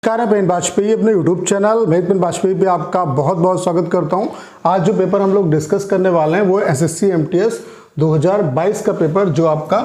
नमस्कार, मैं वाजपेयी अपने YouTube चैनल मेहतन वाजपेयी पे आपका बहुत बहुत स्वागत करता हूं। आज जो पेपर हम लोग डिस्कस करने वाले हैं वो है SSC MTS 2022 का पेपर, जो आपका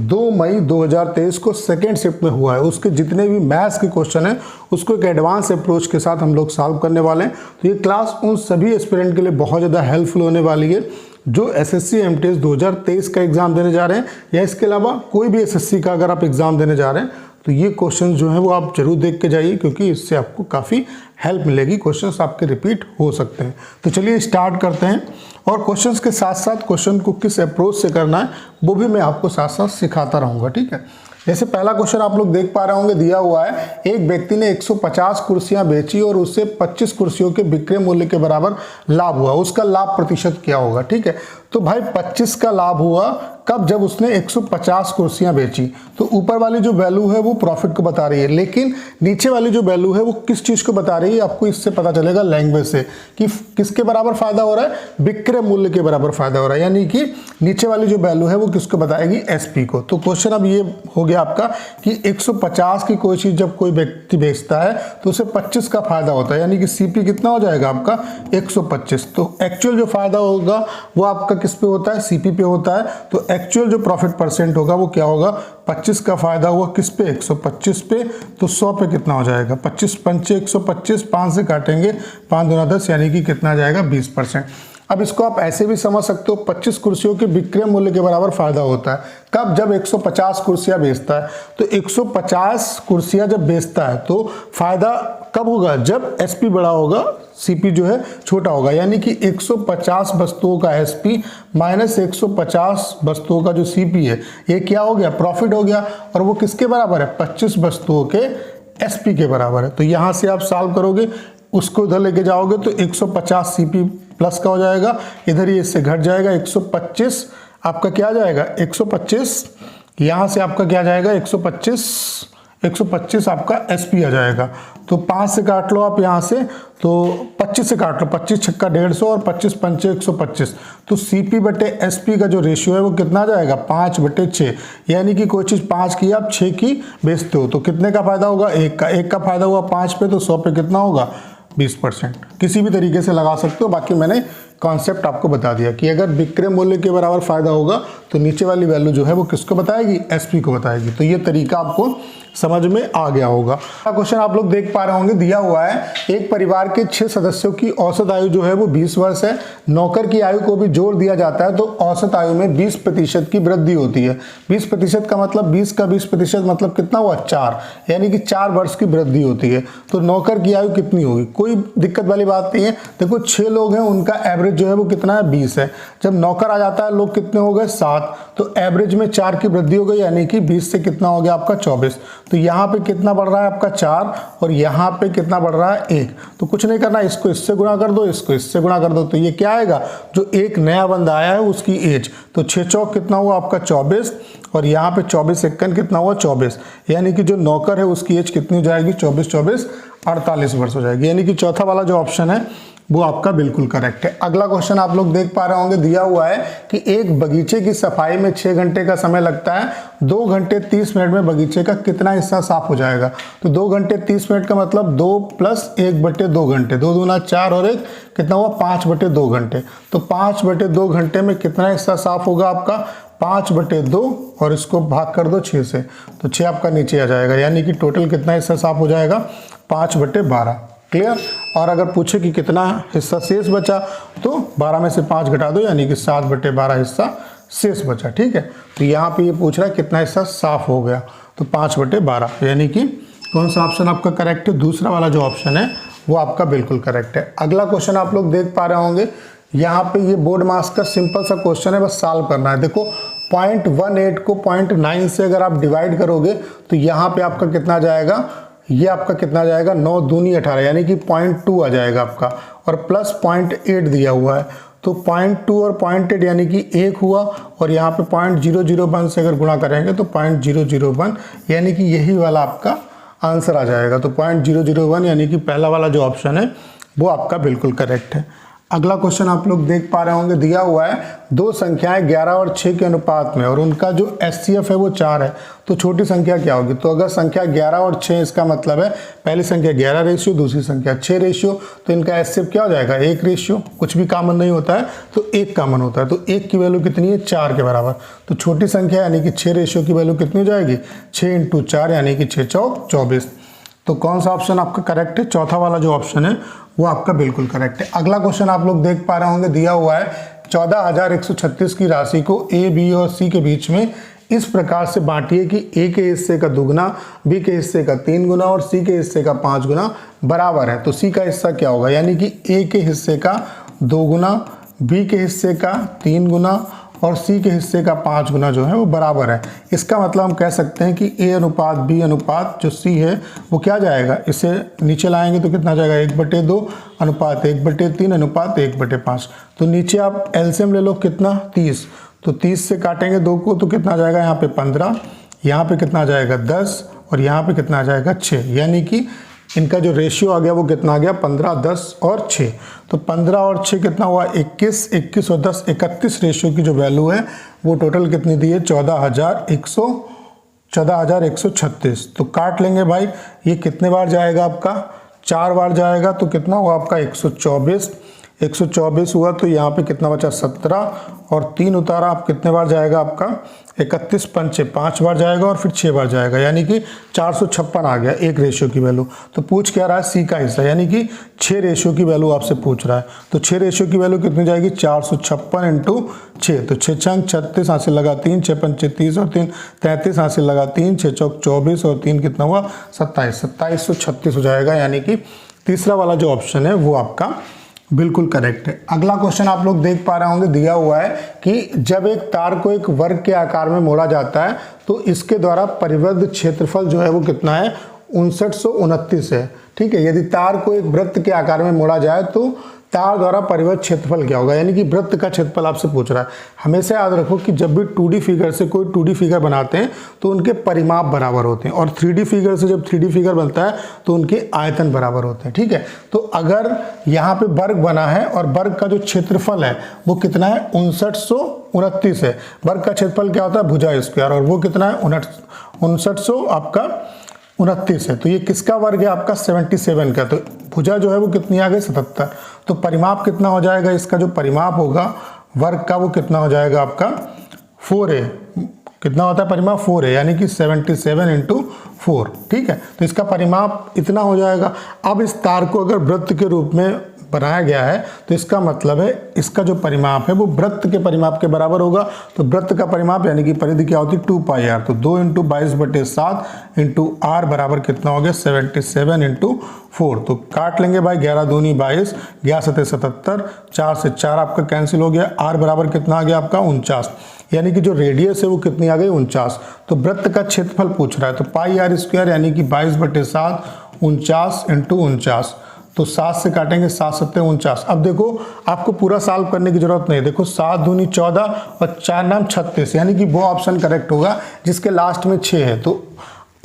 2 मई 2023 को सेकेंड शिफ्ट में हुआ है। उसके जितने भी मैथ्स के क्वेश्चन हैं उसको एक एडवांस अप्रोच के साथ हम लोग सॉल्व करने वाले हैं। तो ये क्लास उन सभी एस्पिरेंट के लिए बहुत ज़्यादा हेल्पफुल होने वाली है जो SSC MTS 2023 का एग्ज़ाम देने जा रहे हैं, या इसके अलावा कोई भी SSC का अगर आप एग्ज़ाम देने जा रहे हैं तो ये क्वेश्चन जो है वो आप जरूर देख के जाइए, क्योंकि इससे आपको काफ़ी हेल्प मिलेगी। क्वेश्चंस आपके रिपीट हो सकते हैं। तो चलिए स्टार्ट करते हैं, और क्वेश्चंस के साथ साथ क्वेश्चन को किस अप्रोच से करना है वो भी मैं आपको साथ साथ सिखाता रहूँगा, ठीक है। जैसे पहला क्वेश्चन आप लोग देख पा रहे होंगे, दिया हुआ है एक व्यक्ति ने 150 कुर्सियां बेची और उससे 25 कुर्सियों के विक्रय मूल्य के बराबर लाभ हुआ। उसका लाभ प्रतिशत क्या होगा, ठीक है। तो भाई 25 का लाभ हुआ कब, जब उसने 150 कुर्सियां बेची। तो ऊपर वाली जो वैल्यू है वो प्रॉफिट को बता रही है, लेकिन नीचे वाली जो वैल्यू है वो किस चीज़ को बता रही है, आपको इससे पता चलेगा लैंग्वेज से कि किसके बराबर फायदा हो रहा है, विक्रय मूल्य के बराबर फायदा हो रहा है। यानी कि नीचे वाली जो वैल्यू है वो किसको बताएगी, एसपी को। तो क्वेश्चन अब ये हो गया आपका कि 150 की कोई चीज़ जब कोई व्यक्ति बेचता है तो उसे 25 का फायदा होता है, यानी कि सीपी कितना हो जाएगा आपका 125। तो एक्चुअल जो फायदा होगा वो आपका किस पे होता है, सीपी पे होता है। तो एक्चुअल जो प्रॉफिट परसेंट होगा वो क्या होगा, 25 का फायदा हुआ किस पे, 125 पे। तो 100 पे कितना हो जाएगा, 25 पंचे 125, 5 से काटेंगे 5 दूना 10, यानी कि कितना जाएगा 20%। अब इसको आप ऐसे भी समझ सकते हो, 25 कुर्सियों के विक्रय मूल्य के बराबर फायदा होता है कब, जब 150 कुर्सियां बेचता है। तो 150 कुर्सियां जब बेचता है तो फायदा कब होगा, जब एसपी बड़ा होगा, सीपी जो है छोटा होगा। यानी कि 150 वस्तुओं का एसपी माइनस 150 वस्तुओं का जो सीपी है, ये क्या हो गया, प्रॉफिट हो गया। और वो किसके बराबर है, 25 वस्तुओं के एसपी के बराबर है। तो यहां से आप सॉल्व करोगे, उसको इधर लेके जाओगे तो 150 सीपी प्लस का हो जाएगा, इधर ये इससे घट जाएगा, 125 आपका क्या आ जाएगा, 125 यहाँ से आपका क्या जाएगा, 125 आपका एसपी आ जाएगा। तो 5 से काट लो आप यहाँ से, तो 25 से काट लो, 25 छक्का 150 और 25 पंचे 125। तो सीपी बटे एसपी का जो रेशियो है वो कितना आ जाएगा, 5/6। यानी कि कोई चीज़ 5 की आप 6 की बेचते हो तो कितने का फायदा होगा, 1 का फायदा हुआ 5 पे, तो 100 पे कितना होगा, 20%। किसी भी तरीके से लगा सकते हो, बाकी मैंने कॉन्सेप्ट आपको बता दिया कि अगर विक्रय मूल्य के बराबर फायदा होगा तो नीचे वाली वैल्यू जो है वो किसको बताएगी, एसपी को बताएगी। तो ये तरीका आपको समझ में आ गया होगा। क्वेश्चन आप लोग देख पा रहे होंगे, दिया हुआ है एक परिवार के 6 सदस्यों की औसत आयु जो है वो 20 वर्ष है। नौकर की आयु को भी जोड़ दिया जाता है तो औसत आयु में 20% की वृद्धि होती है। 20% का मतलब 20 का 20% मतलब कितना हुआ, 4, यानी कि 4 वर्ष की वृद्धि होती है। तो नौकर की आयु कितनी होगी, कोई दिक्कत वाली बात नहीं है। देखो 6 लोग हैं, उनका एवरेज जो है वो कितना है, 20 है। जब नौकर आ जाता है लोग कितने हो गए, 7, तो एवरेज में 4 की वृद्धि हो गई, यानी कि 20 से कितना हो गया आपका 24। तो यहाँ पे कितना बढ़ रहा है आपका 4, और यहाँ पे कितना बढ़ रहा है 1। तो कुछ नहीं करना, इसको इससे गुणा कर दो, इसको इससे गुणा कर दो, तो ये क्या आएगा, जो एक नया बंदा आया है उसकी एज। तो 6 चौक कितना हुआ आपका 24, और यहाँ पे 24 सेकंड कितना हुआ 24, यानी कि जो नौकर है उसकी एज कितनी हो जाएगी, 24 48 वर्ष हो जाएगी। यानी कि चौथा वाला जो ऑप्शन है वो आपका बिल्कुल करेक्ट है। अगला क्वेश्चन आप लोग देख पा रहे होंगे, दिया हुआ है कि एक बगीचे की सफाई में 6 घंटे का समय लगता है, 2 घंटे 30 मिनट में बगीचे का कितना हिस्सा साफ हो जाएगा। तो 2 घंटे 30 मिनट का मतलब 2 + 1/2 घंटे, 2 दूना 4 और 1 कितना हुआ, 5/2 घंटे। तो 5/2 घंटे में कितना हिस्सा साफ होगा आपका, 5/2, और इसको भाग कर दो 6 से, तो 6 आपका नीचे आ जाएगा। यानी कि टोटल कितना हिस्सा साफ हो जाएगा, 5/12। क्लियर। और अगर पूछे कि कितना हिस्सा शेष बचा, तो 12 में से 5 घटा दो, यानी कि 7/12 हिस्सा शेष बचा, ठीक है। तो यहाँ पे ये पूछ रहा है कितना हिस्सा साफ हो गया, तो 5/12, यानी कि कौन सा ऑप्शन आपका करेक्ट है, दूसरा वाला जो ऑप्शन है वो आपका बिल्कुल करेक्ट है। अगला क्वेश्चन आप लोग देख पा रहे होंगे, यहाँ पे ये बोर्ड मार्क्स का सिंपल सा क्वेश्चन है, बस सॉल्व करना है। देखो 0.18 को 0.9 से अगर आप डिवाइड करोगे तो यहाँ पे आपका कितना जाएगा, ये आपका कितना जाएगा, 9 दूनी 18, यानी कि 0.2 आ जाएगा आपका, और प्लस 0.8 दिया हुआ है। तो 0.2 और 0.8 यानी कि 1 हुआ, और यहाँ पे 0.001 से अगर गुणा करेंगे तो 0.001, यानी कि यही वाला आपका आंसर आ जाएगा। तो 0.001 यानी कि पहला वाला जो ऑप्शन है वो आपका बिल्कुल करेक्ट है। अगला क्वेश्चन आप लोग देख पा रहे होंगे, दिया हुआ है दो संख्याएं 11 और 6 के अनुपात में और उनका जो एचसीएफ है वो 4 है, तो छोटी संख्या क्या होगी। तो अगर संख्या 11 और 6, इसका मतलब है पहली संख्या 11 रेशियो, दूसरी संख्या 6 रेशियो, तो इनका एचसीएफ क्या हो जाएगा 1 रेशियो। कुछ भी कॉमन नहीं होता है तो 1 कॉमन होता है, तो 1 की वैल्यू कितनी है 4 के बराबर। तो छोटी संख्या यानी कि 6 रेशियो की वैल्यू कितनी हो जाएगी 6 × 4 यानी कि 6 चौक 24। तो कौन सा ऑप्शन आपका करेक्ट है, चौथा वाला जो ऑप्शन है वो आपका बिल्कुल करेक्ट है। अगला क्वेश्चन आप लोग देख पा रहे होंगे, दिया हुआ है 14,136 की राशि को ए, बी और सी के बीच में इस प्रकार से बांटिए कि ए के हिस्से का 2 गुना, बी के हिस्से का 3 गुना और सी के हिस्से का 5 गुना बराबर है। तो सी का हिस्सा क्या होगा, यानी कि ए के हिस्से का 2 गुना, बी के हिस्से का 3 गुना और सी के हिस्से का 5 गुना जो है वो बराबर है। इसका मतलब हम कह सकते हैं कि ए अनुपात बी अनुपात जो सी है वो क्या जाएगा, इसे नीचे लाएंगे तो कितना जाएगा 1/2 अनुपात 1/3 अनुपात 1/5। तो नीचे आप एलसीएम ले लो कितना 30, तो 30 से काटेंगे 2 को तो कितना जाएगा यहाँ पे 15, यहाँ पे कितना आ जाएगा 10 और यहाँ पे कितना आ जाएगा 6, यानी कि इनका जो रेशियो आ गया वो कितना आ गया 15, 10 और 6। तो 15 और 6 कितना हुआ 21, 21 और 10 31 रेशियो की जो वैल्यू है वो टोटल कितनी दी है 14,136। तो काट लेंगे भाई, ये कितने बार जाएगा आपका 4 बार जाएगा, तो कितना हुआ आपका 124 हुआ, तो यहाँ पे कितना बचा 17 और 3 उतारा, आप कितने बार जाएगा आपका 31 पंचे 5 बार जाएगा और फिर 6 बार जाएगा, यानी कि 456 आ गया 1 रेशियो की वैल्यू। तो पूछ क्या रहा है सी का हिस्सा, यानी कि 6 रेशियो की वैल्यू आपसे पूछ रहा है। तो 6 रेशियो की वैल्यू कितनी जाएगी 456 × 6, तो 6 छंग 36 हासिल लगा 3, 6 पंचे 30 और 3 33 हासिल लगा 3, 6 चौक 24 और 3 कितना हुआ 27, 2736 हो जाएगा, यानी कि तीसरा वाला जो ऑप्शन है वो आपका बिल्कुल करेक्ट है। अगला क्वेश्चन आप लोग देख पा रहे होंगे, दिया हुआ है कि जब एक तार को एक वर्ग के आकार में मोड़ा जाता है तो इसके द्वारा परिबद्ध क्षेत्रफल जो है वो कितना है 5929 है। ठीक है, यदि तार को एक वृत्त के आकार में मोड़ा जाए तो तार द्वारा परिबद्ध क्षेत्रफल क्या होगा, यानी कि वृत्त का क्षेत्रफल आपसे पूछ रहा है। हमेशा याद रखो कि जब भी 2D फिगर से कोई 2D फिगर बनाते हैं तो उनके परिमाप बराबर होते हैं, और 3D फिगर से जब 3D फिगर बनता है तो उनके आयतन बराबर होते हैं। ठीक है, तो अगर यहाँ पे वर्ग बना है और वर्ग का जो क्षेत्रफल है वो कितना है 5929 है। वर्ग का क्षेत्रफल क्या होता है भुजा स्क्वायर, और वो कितना है 5900 आपका 29 है। तो ये किसका वर्ग है आपका 77 का, तो भुजा जो है वो कितनी आ गई 77। तो परिमाप कितना हो जाएगा, इसका जो परिमाप होगा वर्ग का वो कितना हो जाएगा आपका 4 है। कितना होता है परिमाप 4 है, यानी कि 77 × 4। ठीक है, तो इसका परिमाप इतना हो जाएगा। अब इस तार को अगर वृत्त के रूप में बनाया गया है तो इसका मतलब है इसका जो परिमाप है वो वृत्त के परिमाप के बराबर होगा। तो वृत्त का परिमाप यानी कि परिधि क्या होती है 2πr, तो 2 × 22/7 × r बराबर कितना हो गया 77 × 4। तो काट लेंगे भाई 11 दूनी 22, 11 7 77, 4 से 4 आपका कैंसिल हो गया, r बराबर कितना आ गया आपका 49, यानी कि जो रेडियस है वो कितनी आ गई 49। तो वृत्त का क्षेत्रफल पूछ रहा है, तो πr² यानी कि 22/7 49 × 49, तो 7 से काटेंगे 7 7 49। अब देखो आपको पूरा सॉल्व करने की जरूरत नहीं है, देखो 7 दूनी 14 और 4 नाम 36, यानी कि वो ऑप्शन करेक्ट होगा जिसके लास्ट में 6 है। तो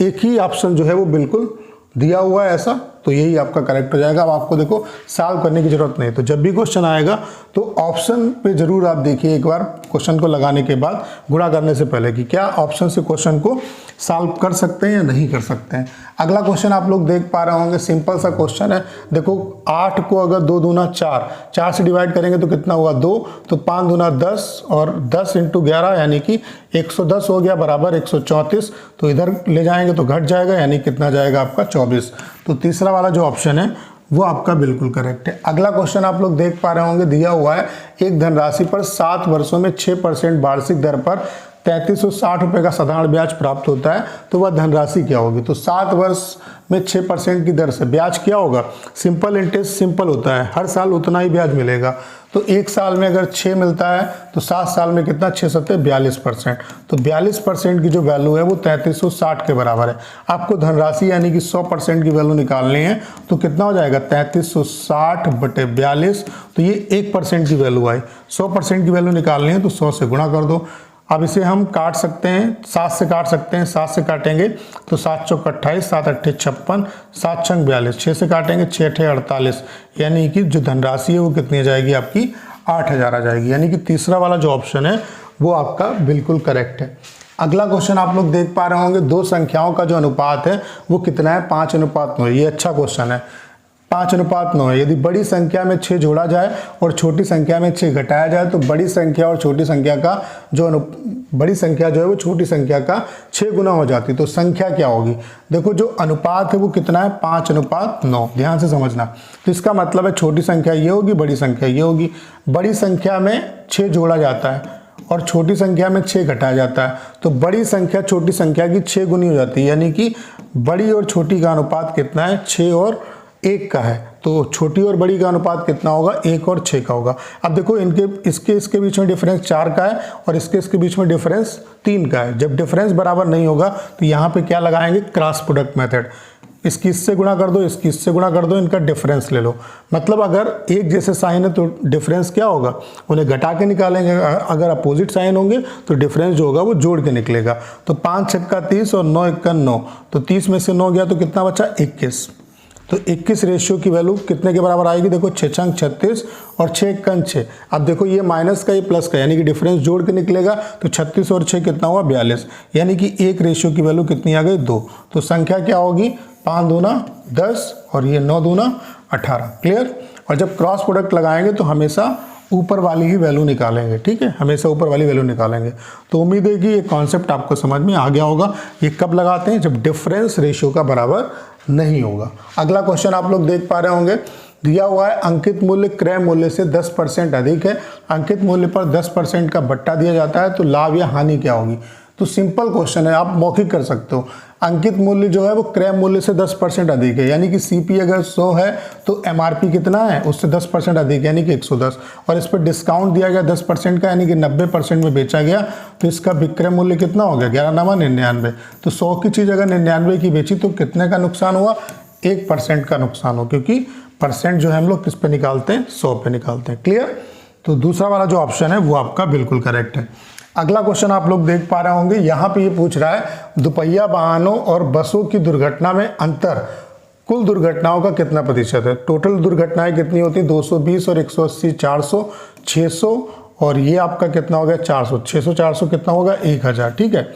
एक ही ऑप्शन जो है वो बिल्कुल दिया हुआ है ऐसा, तो यही आपका करेक्ट हो जाएगा। अब आपको देखो सॉल्व करने की जरूरत नहीं, तो जब भी क्वेश्चन आएगा तो ऑप्शन पे जरूर आप देखिए एक बार क्वेश्चन को लगाने के बाद गुणा करने से पहले कि क्या ऑप्शन से क्वेश्चन को सॉल्व कर सकते हैं या नहीं कर सकते हैं। अगला क्वेश्चन आप लोग देख पा रहे होंगे, सिंपल सा क्वेश्चन है। देखो 8 को अगर 2 दूना 4, 4 से डिवाइड करेंगे तो कितना हुआ 2, तो 5 दूना 10 और 10 × 11 यानी कि 110 हो गया बराबर 134। तो इधर ले जाएंगे तो घट जाएगा, यानी कितना जाएगा आपका 24। तो तीसरा वाला जो ऑप्शन है वो आपका बिल्कुल करेक्ट है। अगला क्वेश्चन आप लोग देख पा रहे होंगे, दिया हुआ है एक धनराशि पर 7 वर्षों में 6% वार्षिक दर पर 3360 रुपये का साधारण ब्याज प्राप्त होता है, तो वह धनराशि क्या होगी। तो 7 वर्ष में 6% की दर से ब्याज क्या होगा, सिंपल इंटरेस्ट सिंपल होता है, हर साल उतना ही ब्याज मिलेगा। तो एक साल में अगर 6 मिलता है तो 7 साल में कितना 6 7 42%, तो 42% की जो वैल्यू है वो 3360 के बराबर है। आपको धनराशि यानी कि 100% की वैल्यू निकालनी है, तो कितना हो जाएगा 3360/42, तो ये 1% की वैल्यू आई। 100% की वैल्यू निकालनी है तो 100 से गुणा कर दो। अब इसे हम काट सकते हैं, 7 से काट सकते हैं, 7 से काटेंगे तो 7 चौक 28, 7 अट्ठे 56, 7 छंग 42, 6 से काटेंगे 6 अट्ठे 48, यानी कि जो धनराशि है वो कितनी आ जाएगी आपकी 8000 आ जाएगी। यानी कि तीसरा वाला जो ऑप्शन है वो आपका बिल्कुल करेक्ट है। अगला क्वेश्चन आप लोग देख पा रहे होंगे, दो संख्याओं का जो अनुपात है वो कितना है, 5:9। ये अच्छा क्वेश्चन है, 5:9 है। यदि बड़ी संख्या में 6 जोड़ा जाए और छोटी संख्या में 6 घटाया जाए तो बड़ी संख्या और छोटी संख्या का बड़ी संख्या जो है वो छोटी संख्या का 6 गुना हो जाती है। तो संख्या क्या होगी? देखो जो अनुपात है वो कितना है, 5:9। ध्यान से समझना। तो इसका मतलब है छोटी संख्या ये होगी, बड़ी संख्या ये होगी। बड़ी संख्या में 6 जोड़ा जाता है और छोटी संख्या में 6 घटाया जाता है, तो बड़ी संख्या छोटी संख्या की 6 गुनी हो जाती है। यानी कि बड़ी और छोटी का अनुपात कितना है, 6 और 1 का है। तो छोटी और बड़ी का अनुपात कितना होगा, 1 और 6 का होगा। अब देखो इसके बीच में डिफरेंस 4 का है और इसके बीच में डिफरेंस 3 का है। जब डिफरेंस बराबर नहीं होगा तो यहाँ पे क्या लगाएंगे, क्रॉस प्रोडक्ट मेथड। इसकी इससे गुणा कर दो, इसकी इससे गुणा कर दो, इनका डिफरेंस ले लो। मतलब अगर एक जैसे साइन है तो डिफरेंस क्या होगा, उन्हें घटा के निकालेंगे। अगर अपोजिट साइन होंगे तो डिफरेंस जो होगा वो जोड़ के निकलेगा। तो 5 छक्का 30 और 9 एक्का 9, तो 30 में से 9 गया तो कितना बचा, 21। तो 21 रेशियो की वैल्यू कितने के बराबर आएगी, देखो 6 छंग 36 और 6 एक्का 6। अब देखो ये माइनस का, ये प्लस का, यानी कि डिफरेंस जोड़ के निकलेगा। तो 36 और 6 कितना हुआ, 42। यानी कि 1 रेशियो की वैल्यू कितनी आ गई, 2। तो संख्या क्या होगी, 5 दूना 10 और ये 9 दूना 18। क्लियर। और जब क्रॉस प्रोडक्ट लगाएंगे तो हमेशा ऊपर वाली ही वैल्यू निकालेंगे। ठीक है, हमेशा ऊपर वाली वैल्यू निकालेंगे। तो उम्मीद है कि ये कॉन्सेप्ट आपको समझ में आ गया होगा। ये कब लगाते हैं, जब डिफरेंस रेशियो का बराबर नहीं होगा। अगला क्वेश्चन आप लोग देख पा रहे होंगे, दिया हुआ है अंकित मूल्य क्रय मूल्य से 10% अधिक है। अंकित मूल्य पर 10% का बट्टा दिया जाता है तो लाभ या हानि क्या होगी। तो सिंपल क्वेश्चन है, आप मौखिक कर सकते हो। अंकित मूल्य जो है वो क्रय मूल्य से 10% अधिक है, यानी कि सीपी अगर 100 है तो एमआरपी कितना है, उससे 10% अधिक यानी कि 110। और इस पर डिस्काउंट दिया गया 10% का, यानी कि 90% में बेचा गया। तो इसका विक्रय मूल्य कितना हो गया, 11,99। तो 100 की चीज़ अगर 99 की बेची तो कितने का नुकसान हुआ, 1% का नुकसान हो, क्योंकि परसेंट जो है हम लोग किस पे निकालते हैं, 100 पे निकालते हैं। क्लियर। तो दूसरा वाला जो ऑप्शन है वो आपका बिल्कुल करेक्ट है। अगला क्वेश्चन आप लोग देख पा रहे होंगे, यहाँ पे ये पूछ रहा है दुपहिया वाहनों और बसों की दुर्घटना में अंतर कुल दुर्घटनाओं का कितना प्रतिशत है। टोटल दुर्घटनाएं कितनी होती है, 220 और 180 400 600 और ये आपका कितना हो गया 400। 600 400 कितना होगा, 1000। ठीक है।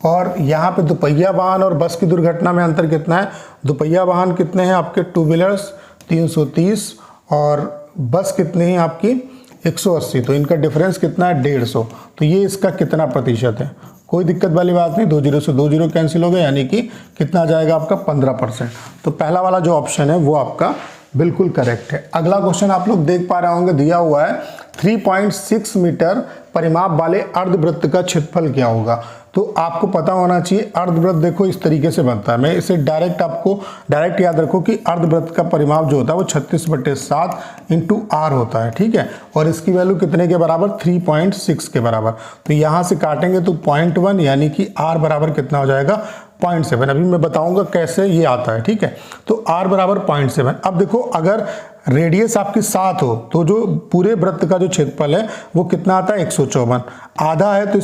और यहाँ पे दुपहिया वाहन और बस की दुर्घटना में अंतर कितना है, दुपहिया वाहन कितने हैं आपके 2 व्हीलर्स 330 और बस कितने हैं आपकी 180। तो इनका डिफरेंस कितना है, 150। तो ये इसका कितना प्रतिशत है, कोई दिक्कत वाली बात नहीं। 2 जीरो से 2 जीरो कैंसिल हो गए, यानी कि कितना आ जाएगा आपका 15%। तो पहला वाला जो ऑप्शन है वो आपका बिल्कुल करेक्ट है। अगला क्वेश्चन आप लोग देख पा रहे होंगे, दिया हुआ है 3.6 मीटर परिमाप वाले अर्धवृत्त का क्षेत्रफल क्या होगा। तो आपको पता होना चाहिए अर्धवृत्त देखो इस तरीके से बनता है। मैं इसे डायरेक्ट याद रखो कि अर्धवृत्त का परिमाप जो होता है वो 36/7 इंटू आर होता है। ठीक है। और इसकी वैल्यू कितने के बराबर, 3.6 के बराबर। तो यहाँ से काटेंगे तो 0.1, यानी कि आर बराबर कितना हो जाएगा, 0.7। अभी मैं बताऊंगा कैसे ये आता है। ठीक है। तो r बराबर 0.7। अब देखो अगर रेडियस आपकी 7 हो तो जो पूरे वृत्त का जो क्षेत्रफल है वो कितना आता है, 154। आधा है तो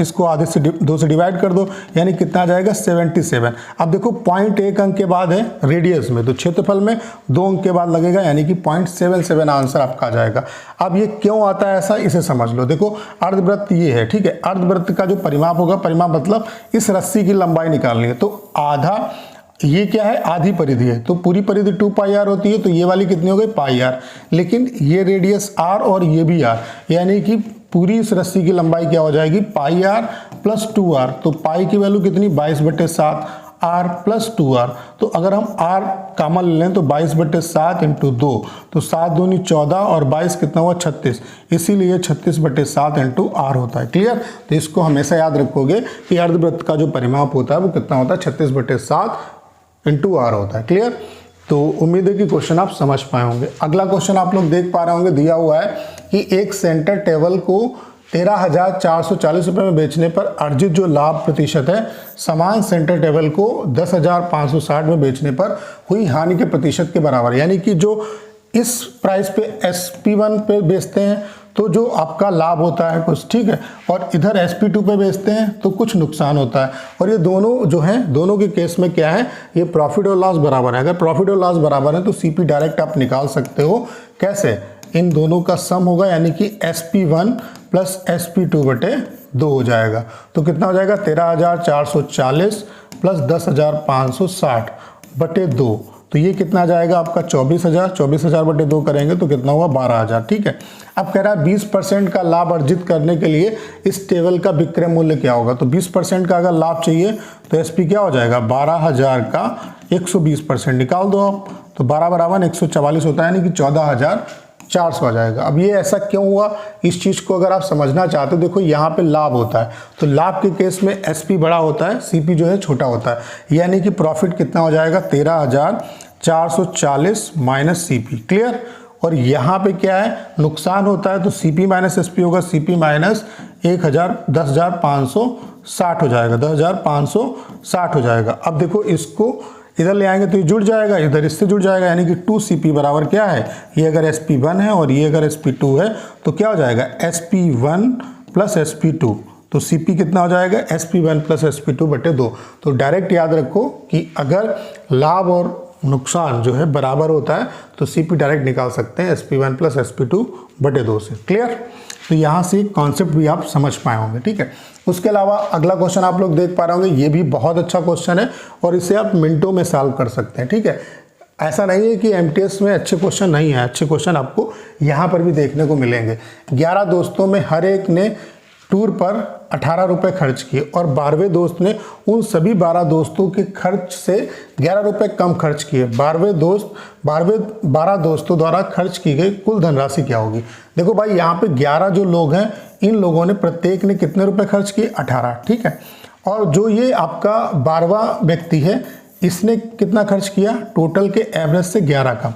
इसको आधे से 2 से डिवाइड कर दो, यानी कितना आ जाएगा 77। अब देखो 0.1 अंक के बाद है रेडियस में, तो क्षेत्रफल में 2 अंक के बाद लगेगा, यानी कि 0.77 आंसर आपका आ जाएगा। अब ये क्यों आता है ऐसा, इसे समझ लो। देखो अर्धवृत्त ये है। ठीक है। अर्धवृत्त का जो परिमाप होगा, परिमाप मतलब इस रस्सी की लंबाई निकालनी है, तो आधा, ये क्या है, आधी परिधि है, तो पूरी परिधि 2πr होती है, तो ये वाली कितनी हो गई, πr। लेकिन ये रेडियस r और ये भी r, यानी कि पूरी इस रस्सी की लंबाई क्या हो जाएगी, πr प्लस 2r। तो पाई की वैल्यू कितनी, 22/7, r प्लस 2r। तो अगर हम r कॉमन लें तो 22/7 इंटू 2, तो 7 दूनी 14 और 22 कितना हुआ, 36। इसीलिए 36/7 इंटू r होता है। क्लियर। तो इसको हमेशा याद रखोगे कि अर्धवृत्त का जो परिमाप होता है वो कितना होता है, 36/7 इंटू आर होता है। क्लियर। तो उम्मीद है कि क्वेश्चन आप समझ पाए होंगे। अगला क्वेश्चन आप लोग देख पा रहे होंगे, दिया हुआ है कि एक सेंटर टेबल को 13,440 रुपये में बेचने पर अर्जित जो लाभ प्रतिशत है समान सेंटर टेबल को 10,560 में बेचने पर हुई हानि के प्रतिशत के बराबर। यानी कि जो इस प्राइस पे SP1 पे बेचते हैं तो जो आपका लाभ होता है कुछ, ठीक है, और इधर SP2 पे बेचते हैं तो कुछ नुकसान होता है। और ये दोनों जो हैं, दोनों के केस में क्या है, ये प्रॉफिट और लॉस बराबर है। अगर प्रॉफिट और लॉस बराबर है तो CP डायरेक्ट आप निकाल सकते हो। कैसे? इन दोनों का सम होगा, यानी कि SP1 प्लस SP2 बटे 2 हो जाएगा। तो कितना हो जाएगा? 13,440 प्लस 10,560 बटे 2। तो ये कितना जाएगा आपका? 24,000। 24,000 बटे 2 करेंगे तो कितना हुआ? 12,000। ठीक है। अब कह रहा है 20% का लाभ अर्जित करने के लिए इस टेबल का विक्रय मूल्य क्या होगा। तो 20% का अगर लाभ चाहिए तो SP क्या हो जाएगा? 12,000 का 120% निकाल दो आप, तो 12 बराबर 144 होता है, यानी कि 14,400 आ जाएगा। अब ये ऐसा क्यों हुआ, इस चीज़ को अगर आप समझना चाहते हो, देखो यहाँ पे लाभ होता है, तो लाभ के केस में SP बड़ा होता है, CP जो है छोटा होता है, यानी कि प्रॉफिट कितना हो जाएगा? 13,440 माइनस CP। क्लियर? और यहाँ पे क्या है? नुकसान होता है, तो CP माइनस SP होगा, CP माइनस 10,560 हो जाएगा, 10,560 हो जाएगा। अब देखो इसको इधर ले आएंगे तो ये जुड़ जाएगा, इधर इससे जुड़ जाएगा, यानी कि 2CP बराबर क्या है? ये अगर SP1 है और ये अगर SP2 है तो क्या हो जाएगा? SP1 plus SP2। तो CP कितना हो जाएगा? SP1 प्लस SP2 बटे 2। तो डायरेक्ट याद रखो कि अगर लाभ और नुकसान जो है बराबर होता है तो CP डायरेक्ट निकाल सकते हैं SP1 प्लस SP2 बटे 2 से। क्लियर? तो यहाँ से कॉन्सेप्ट भी आप समझ पाए होंगे। ठीक है। उसके अलावा अगला क्वेश्चन आप लोग देख पा रहे होंगे, ये भी बहुत अच्छा क्वेश्चन है और इसे आप मिनटों में सॉल्व कर सकते हैं। ठीक है। ऐसा नहीं है कि MTS में अच्छे क्वेश्चन नहीं है, अच्छे क्वेश्चन आपको यहाँ पर भी देखने को मिलेंगे। 11 दोस्तों में हर एक ने टूर पर 18 रुपये खर्च किए और 12वें दोस्त ने उन सभी 12 दोस्तों के खर्च से 11 रुपये कम खर्च किए। 12 दोस्तों द्वारा खर्च की गई कुल धनराशि क्या होगी। देखो भाई, यहाँ पे 11 जो लोग हैं, इन लोगों ने प्रत्येक ने कितने रुपए खर्च किए? 18। ठीक है। और जो ये आपका 12वां व्यक्ति है, इसने कितना खर्च किया? टोटल के एवरेज से 11 कम।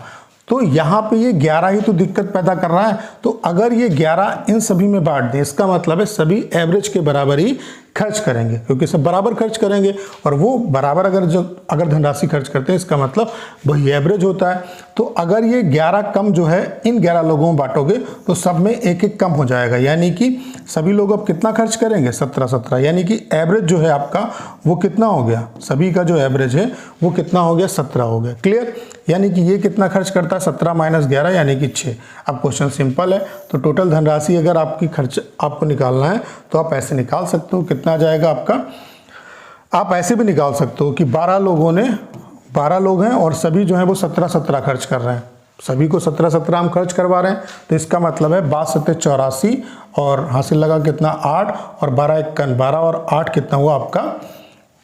तो यहाँ पे ये 11 ही तो दिक्कत पैदा कर रहा है। तो अगर ये 11 इन सभी में बांट दें, इसका मतलब है सभी एवरेज के बराबर ही खर्च करेंगे, क्योंकि सब बराबर खर्च करेंगे और वो बराबर अगर धनराशि खर्च करते हैं, इसका मतलब वही एवरेज होता है। तो अगर ये 11 कम जो है इन 11 लोगों में बांटोगे तो सब में एक एक कम हो जाएगा, यानी कि सभी लोग अब कितना खर्च करेंगे? 17, यानी कि एवरेज जो है आपका वो कितना हो गया? सभी का जो एवरेज है वो कितना हो गया? 17 हो गया। क्लियर? यानी कि ये कितना खर्च करता है? 17 माइनस 11 यानी कि 6। अब क्वेश्चन सिंपल है, तो टोटल धनराशि अगर आपकी खर्च आपको निकालना है तो आप ऐसे निकाल सकते हो। कितना आ जाएगा आपका? आप ऐसे भी निकाल सकते हो कि 12 लोग हैं और सभी जो है वो 17 खर्च कर रहे हैं, सभी को 17 हम खर्च करवा रहे हैं, तो इसका मतलब है 12 × 7 = 84 और हासिल लगा कितना? 8 और 12 × 1 = 12 और 8 कितना हुआ आपका?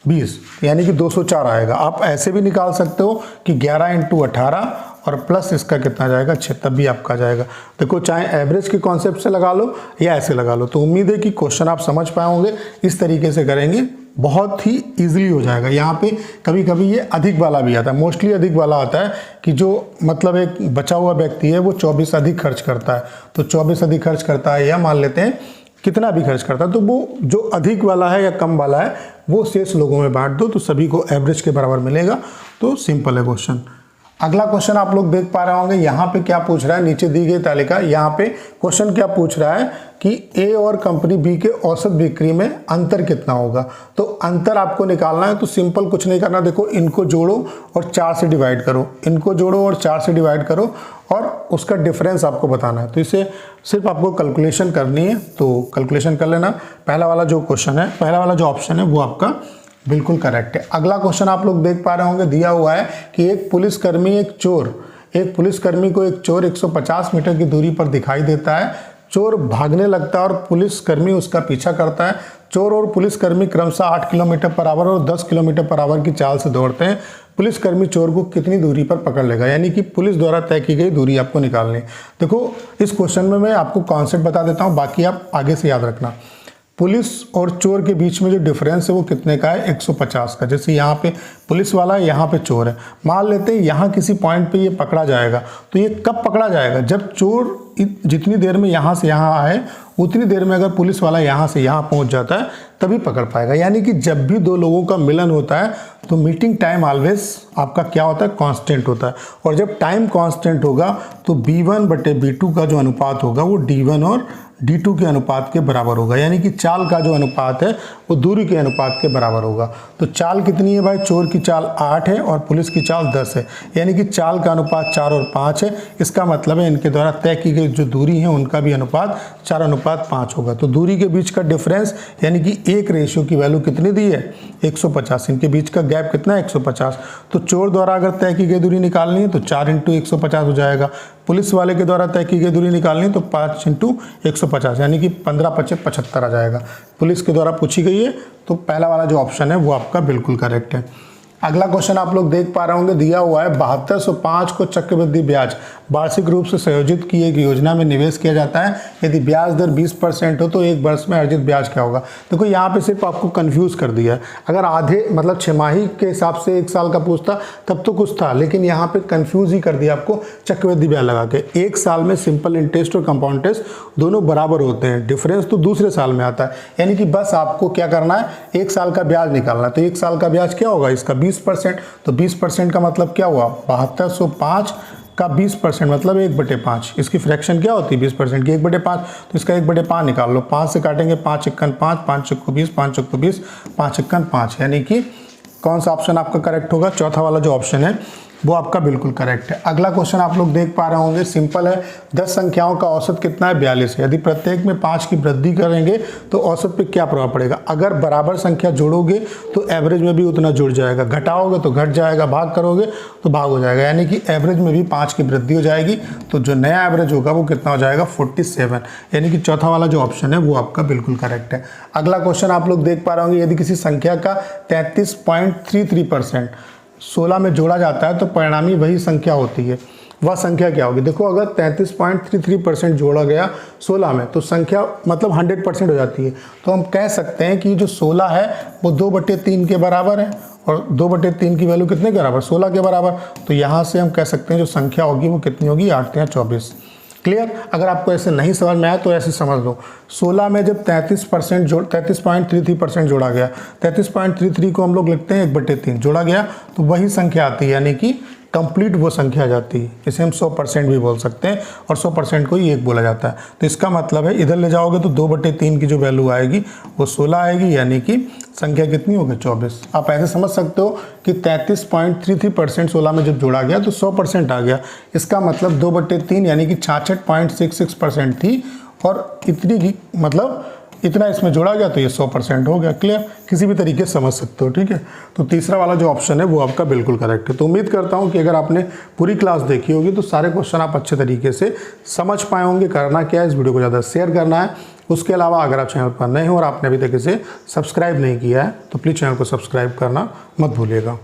20, यानी कि 204 आएगा। आप ऐसे भी निकाल सकते हो कि 11 × 18 और प्लस इसका कितना जाएगा? 6, तब भी आपका जाएगा। देखो, चाहे एवरेज के कॉन्सेप्ट से लगा लो या ऐसे लगा लो। तो उम्मीद है कि क्वेश्चन आप समझ पाए होंगे। इस तरीके से करेंगे बहुत ही ईजिली हो जाएगा। यहाँ पे कभी कभी ये अधिक वाला भी आता है, मोस्टली अधिक वाला आता है कि जो मतलब एक बचा हुआ व्यक्ति है वो 24 अधिक खर्च करता है, तो 24 अधिक खर्च करता है, या मान लेते हैं कितना भी खर्च करता है, तो वो जो अधिक वाला है या कम वाला है वो शेष लोगों में बांट दो, तो सभी को एवरेज के बराबर मिलेगा। तो सिंपल है क्वेश्चन। अगला क्वेश्चन आप लोग देख पा रहे होंगे, यहाँ पे क्या पूछ रहा है? नीचे दी गई तालिका, यहाँ पे क्वेश्चन क्या पूछ रहा है कि A और कंपनी B के औसत बिक्री में अंतर कितना होगा। तो अंतर आपको निकालना है, तो सिंपल कुछ नहीं करना। देखो, इनको जोड़ो और 4 से डिवाइड करो, इनको जोड़ो और 4 से डिवाइड करो और उसका डिफरेंस आपको बताना है। तो इसे सिर्फ आपको कैलकुलेशन करनी है, तो कैलकुलेशन कर लेना। पहला वाला जो क्वेश्चन है, पहला वाला जो ऑप्शन है वो आपका बिल्कुल करेक्ट है। अगला क्वेश्चन आप लोग देख पा रहे होंगे, दिया हुआ है कि एक पुलिसकर्मी को एक चोर 150 मीटर की दूरी पर दिखाई देता है। चोर भागने लगता है और पुलिसकर्मी उसका पीछा करता है। चोर और पुलिसकर्मी क्रमशः 8 किलोमीटर पर आवर और 10 किलोमीटर पर आवर की चाल से दौड़ते हैं। पुलिसकर्मी चोर को कितनी दूरी पर पकड़ लेगा, यानी कि पुलिस द्वारा तय की गई दूरी आपको निकालनी है। देखो, इस क्वेश्चन में मैं आपको कॉन्सेप्ट बता देता हूँ, बाकी आप आगे से याद रखना। पुलिस और चोर के बीच में जो डिफरेंस है वो कितने का है? 150 का। जैसे यहाँ पे पुलिस वाला है, यहाँ पे चोर है। मान लेते हैं यहाँ किसी पॉइंट पे ये पकड़ा जाएगा, तो ये कब पकड़ा जाएगा? जब चोर जितनी देर में यहाँ से यहाँ आए उतनी देर में अगर पुलिस वाला यहाँ से यहाँ पहुँच जाता है तभी पकड़ पाएगा। यानी कि जब भी दो लोगों का मिलन होता है तो मीटिंग टाइम ऑलवेज आपका क्या होता है, कांस्टेंट होता है। और जब टाइम कांस्टेंट होगा तो B1 बटे B2 का जो अनुपात होगा वो D1 और D2 के अनुपात के बराबर होगा, यानी कि चाल का जो अनुपात है वो दूरी के अनुपात के बराबर होगा। तो चाल कितनी है भाई, चोर की चाल 8 है और पुलिस की चाल 10 है, यानी कि चाल का अनुपात 4 और 5 है। इसका मतलब है इनके द्वारा तय की गई जो दूरी है उनका भी अनुपात 4:5 होगा। तो दूरी के बीच का डिफरेंस यानी कि एक रेशियो की वैल्यू कितनी दी है, 150। इनके बीच का गैप कितना है, 150। तो चोर द्वारा अगर तय की गई दूरी निकालनी है तो 4 × 150 हो जाएगा। पुलिस वाले के द्वारा तय की गई दूरी निकालनी है तो 5 × 150 यानी कि 15×5 = 75 आ जाएगा। पुलिस के द्वारा पूछी गई है तो पहला वाला जो ऑप्शन है वो आपका बिल्कुल करेक्ट है। अगला क्वेश्चन आप लोग देख पा रहे होंगे, दिया हुआ है 7205 को चक्रवृद्धि ब्याज वार्षिक रूप से संयोजित की एक योजना में निवेश किया जाता है। यदि ब्याज दर 20% हो तो एक वर्ष में अर्जित ब्याज क्या होगा। देखो यहाँ पे सिर्फ आपको कंफ्यूज कर दिया है। अगर आधे मतलब छमाही के हिसाब से 1 साल का पूछता तब तो कुछ था, लेकिन यहाँ पे कंफ्यूज ही कर दिया आपको चक्रवृद्धि ब्याज लगा के। 1 साल में सिंपल इंटरेस्ट और कंपाउंड इंटरेस्ट दोनों बराबर होते हैं, डिफरेंस तो दूसरे साल में आता है। यानी कि बस आपको क्या करना है, 1 साल का ब्याज निकालना है। तो 1 साल का ब्याज क्या होगा इसका, 20%। तो 20% का मतलब क्या हुआ, 7205 का 20% मतलब 1/5। इसकी फ्रैक्शन क्या होती है 20% की, 1/5। तो इसका 1/5 निकाल लो, 5 से काटेंगे 5 × 5, 5 × 20, 5 × 20, 5 × 5, यानी कि कौन सा ऑप्शन आपका करेक्ट होगा, चौथा वाला जो ऑप्शन है वो आपका बिल्कुल करेक्ट है। अगला क्वेश्चन आप लोग देख पा रहे होंगे, सिंपल है। 10 संख्याओं का औसत कितना है, 42 है। यदि प्रत्येक में 5 की वृद्धि करेंगे तो औसत पे क्या प्रभाव पड़ेगा। अगर बराबर संख्या जोड़ोगे तो एवरेज में भी उतना जुड़ जाएगा, घटाओगे तो घट जाएगा, भाग करोगे तो भाग हो जाएगा, यानी कि एवरेज में भी 5 की वृद्धि हो जाएगी। तो जो नया एवरेज होगा वो कितना हो जाएगा, 47, यानी कि चौथा वाला जो ऑप्शन है वो आपका बिल्कुल करेक्ट है। अगला क्वेश्चन आप लोग देख पा रहे होंगे, यदि किसी संख्या का 33.33% 16 में जोड़ा जाता है तो परिणामी वही संख्या होती है, वह संख्या क्या होगी। देखो अगर 33.33% जोड़ा गया 16 में तो संख्या मतलब 100% हो जाती है। तो हम कह सकते हैं कि जो 16 है वो 2/3 के बराबर है, और 2/3 की वैल्यू कितने के बराबर, 16 के बराबर। तो यहाँ से हम कह सकते हैं जो संख्या होगी वो कितनी होगी, 8 × 24। क्लियर। अगर आपको ऐसे नहीं समझ में आया तो ऐसे समझ लो, 16 में जब 33.33% जोड़ा गया, 33.33 को हम लोग लिखते हैं 1/3, जोड़ा गया तो वही संख्या आती है, यानी कि कंप्लीट वो संख्या आ जाती है। इसे हम 100% भी बोल सकते हैं और 100% को ही 1 बोला जाता है। तो इसका मतलब है इधर ले जाओगे तो 2/3 की जो वैल्यू आएगी वो 16 आएगी, यानी कि संख्या कितनी होगी, 24। आप ऐसे समझ सकते हो कि 33.33% 16 में जब जोड़ा गया तो 100% आ गया। इसका मतलब 2/3 यानी कि 66.66% थी, और इतनी की मतलब इतना इसमें जोड़ा गया तो ये 100% हो गया। क्लियर, किसी भी तरीके से समझ सकते हो, ठीक है। तो तीसरा वाला जो ऑप्शन है वो आपका बिल्कुल करेक्ट है। तो उम्मीद करता हूँ कि अगर आपने पूरी क्लास देखी होगी तो सारे क्वेश्चन आप अच्छे तरीके से समझ पाए होंगे। करना क्या है, इस वीडियो को ज़्यादा शेयर करना है। उसके अलावा अगर आप चैनल पर नए हो और आपने अभी तक इसे सब्सक्राइब नहीं किया है तो प्लीज़ चैनल को सब्सक्राइब करना मत भूलिएगा।